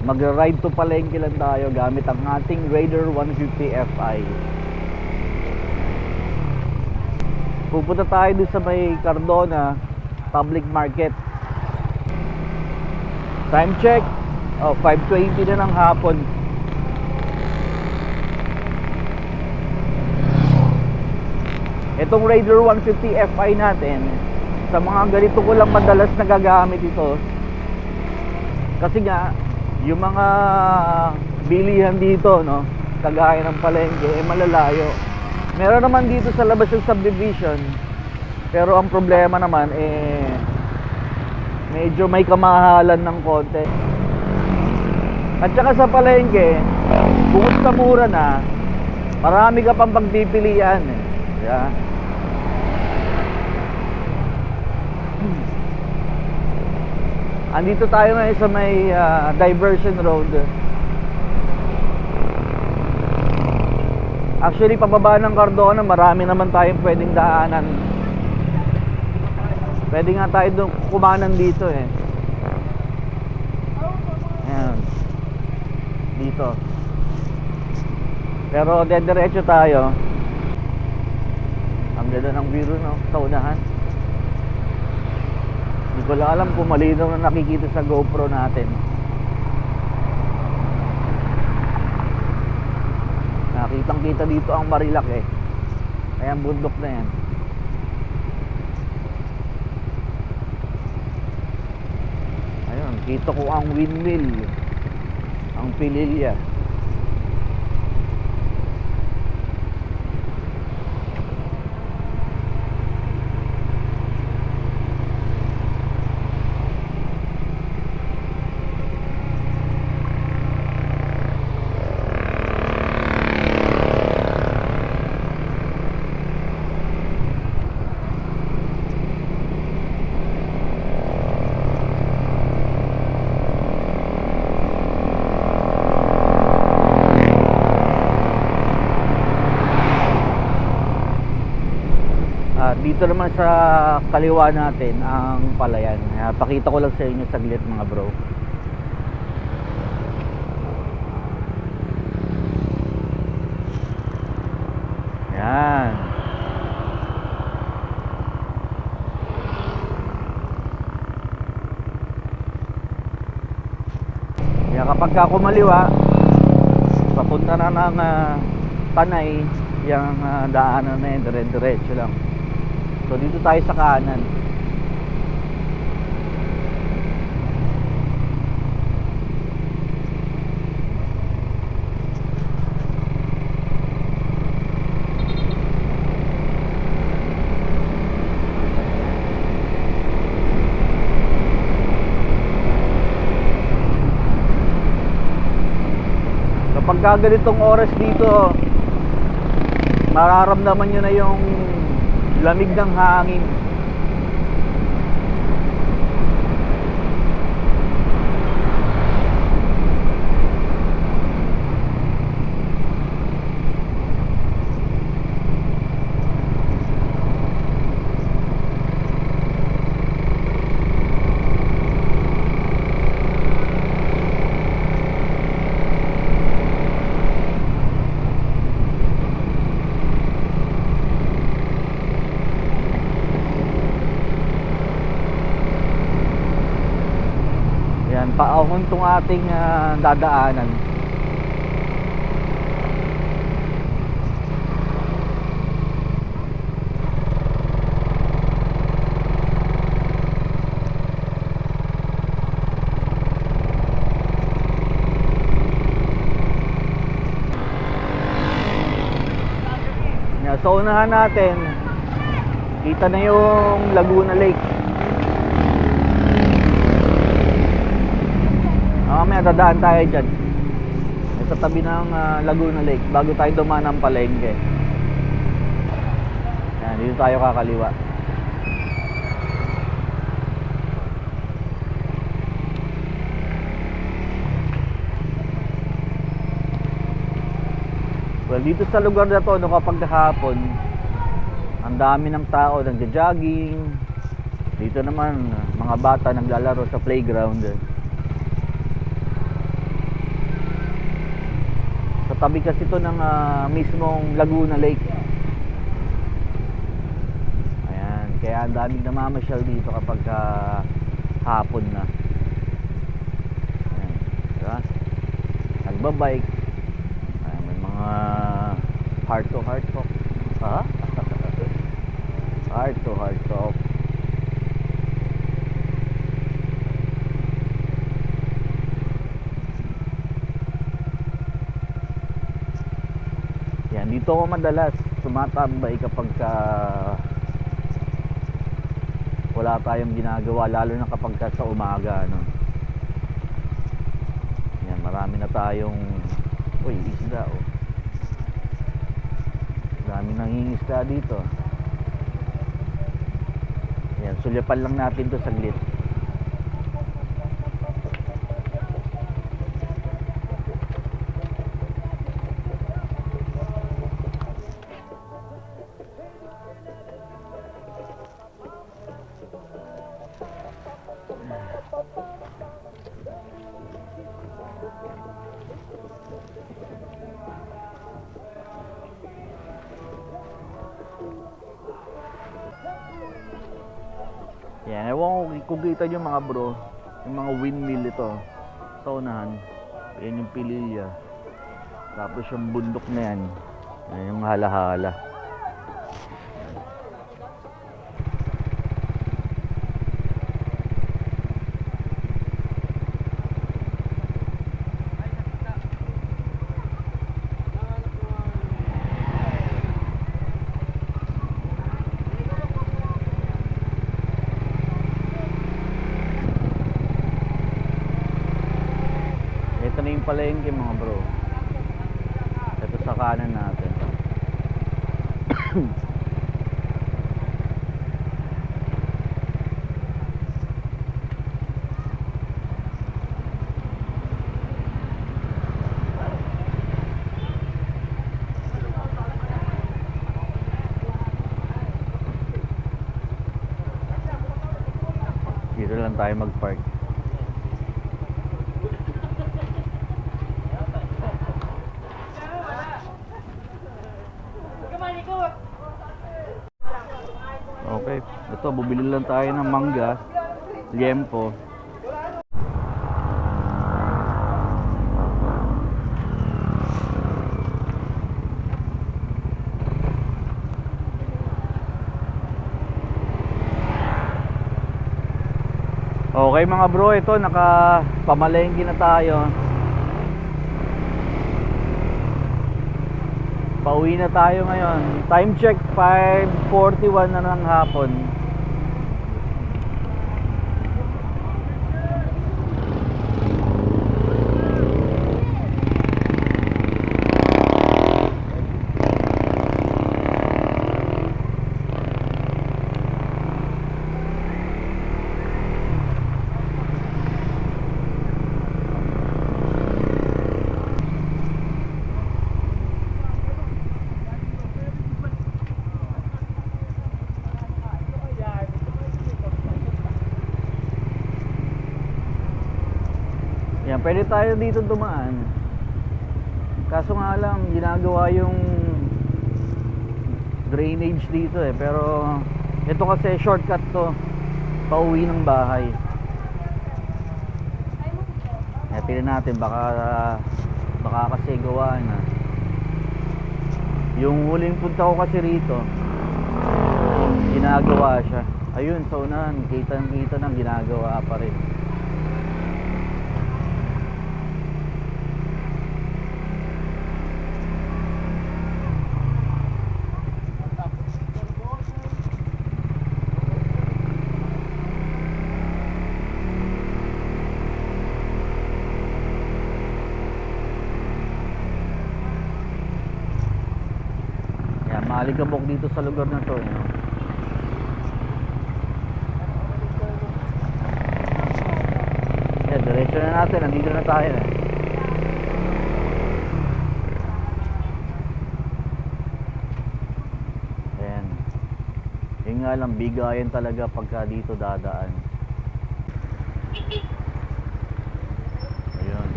Magra-ride to Palengke lang tayo gamit ang ating Raider 150 Fi. Pupunta tayo dun sa may Cardona Public Market. Time check, 5:20 na ng hapon. Itong Raider 150 Fi natin, sa mga ganito ko lang madalas nagagamit ito. Kasi nga, yung mga bilihan dito, no, kagaya ng Palengke, malalayo. Meron naman dito sa labas yung subdivision, pero ang problema naman, medyo may kamahalan ng konti. At saka sa Palengke, bukod sa mura na, marami ka pang pagpipilian. Yeah. Andito tayo ngayon sa may diversion road. Actually, pababa ng Cardona, marami naman tayong pwedeng daanan. Pwede nga tayo doon kumanan dito eh. Ayan. Dito. Pero dediretso tayo. Ang ganda ng view no, sa unahan. Hindi ko lang alam kung malinaw na nakikita sa GoPro natin. Nakitang kita dito ang Marilac eh. Ayan, bundok na yan. Ayun, kita ko ang windmill, ang Pililya. Dito naman sa kaliwa natin ang palayan. Pakita ko lang sa inyo saglit mga bro. Yan. Yan, kapag ka kumaliwa, papunta na ng Panay, yung daanan na yun, dire-diretso lang. So dito tayo sa kanan. Kapag ganitong oras dito, mararamdaman nyo na yung lamig ng hangin. Paahon tong ating dadaanan. Sa unahan natin, kita na yung Laguna Lake. Mamaya dadaan tayo dyan sa tabi ng Laguna Lake bago tayo dumaan ng Palengke. Yan, dito tayo kakaliwa. Well, dito sa lugar na to, no, kapag hapon, ang dami ng tao nagja-jogging. Dito naman mga bata naglalaro sa playground. Katabi kasi ito ng mismong Laguna Lake. Ayan, kaya ang daming namamasyal dito kapag hapon na. Ayan, diba? Nagbabike. Ayan, may mga heart to heart talk. Ha? Heart to heart talk. Yan, dito ako madalas tumatambay kapag wala tayong ginagawa, lalo na kapag sa umaga, ano. Yan, marami na tayong isda, oh. Dami nangingisda dito. Yan, sulyapan lang natin to saglit. Yan, ewan ko kung kita nyo mga bro, yung mga windmill ito sa unahan. Yan yung Pililla. Tapos yung bundok na yan, yan yung Hala-Hala. Ito na yung palengke mga bro. Ito sa kanan natin. Dito lang tayo mag-park. Okay, ito bubili lang tayo ng mangga, liempo. Okay mga bro, ito nakapamalengke na tayo. Pauwi na tayo ngayon. Time check 5:41 na ng hapon. Yan, pwede tayo dito dumaan. Kaso nga lang, ginagawa yung drainage dito eh. Pero ito kasi shortcut to, pauwi ng bahay. Eh, tingnan natin, baka kasi gawaan na. Yung huling punta ko kasi rito, ginagawa siya. Ayun, sa unahan, kita ng ginagawa pa rin. Maalikabok dito sa lugar na to, you know? Yeah, diretso na natin, nandito na tayo eh. Ayan. Yun nga lang, bigayan talaga pagka dito dadaan. Ayun.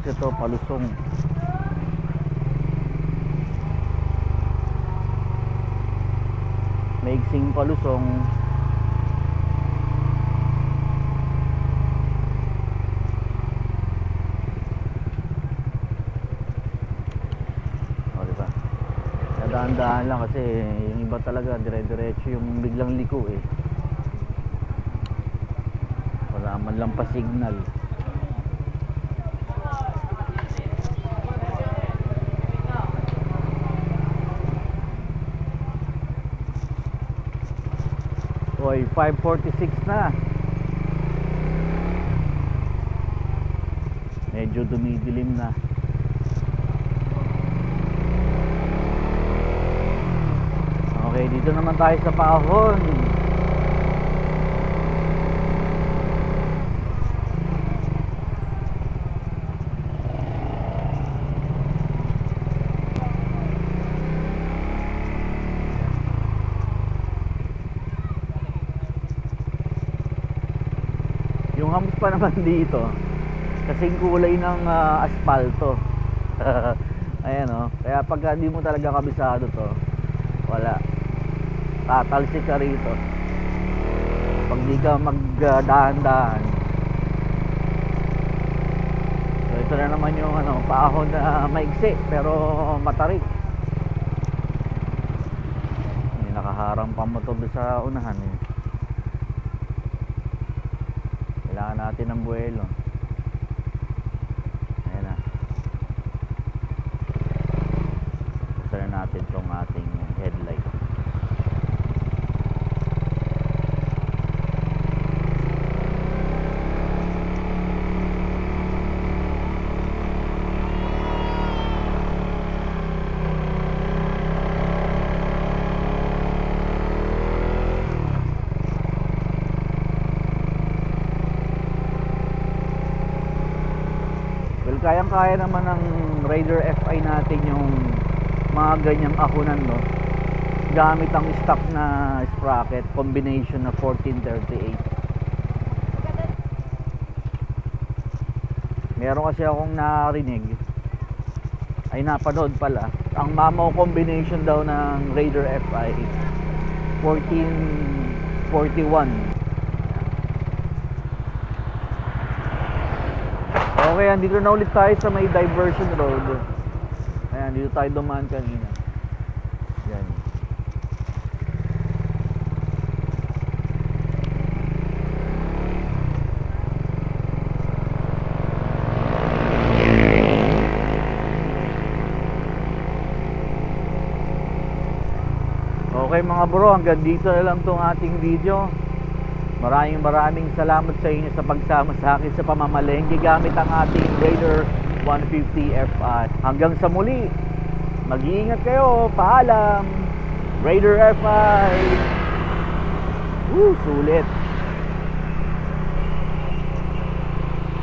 kasi to palusong. Maiksing palusong. O diba, dahan-dahan lang kasi yung iba talaga dire-diretso yung biglang liko eh. Wala man lang pa signal. Oy, 5:46 na. Medyo dumidilim na. Okay, dito naman tayo sa Paahon. Yung hams pa naman dito kasing kulay ng asfalto. Ayan o, kaya pagka di mo talaga kabisado to, wala, tatalsik ka rito pag di ka magdahan-dahan. So ito na naman yung Paahon na maigsi pero matarik. May nakaharang pa motor sa unahan eh. Kailangan natin ng buwelo. Ayan na. Buksan na natin itong ating headlight. Kayang-kaya naman ng Raider FI natin yung mga ganyang akunan, no? Gamit ang stock na sprocket combination na 1438. Meron kasi akong narinig, ay napanood pala, ang mamaw combination daw ng Raider FI 1441. Okay, andito na ulit tayo sa may diversion road. Ayan, dito tayo dumaan kanina. Yan. Okay mga bro, hanggang dito na lang tong ating video. Maraming salamat sa inyo sa pagsama sa akin sa pamamalengke gamit ang ating Raider 150 FI. Hanggang sa muli, mag-iingat kayo. Paalam, Raider FI. Sulit.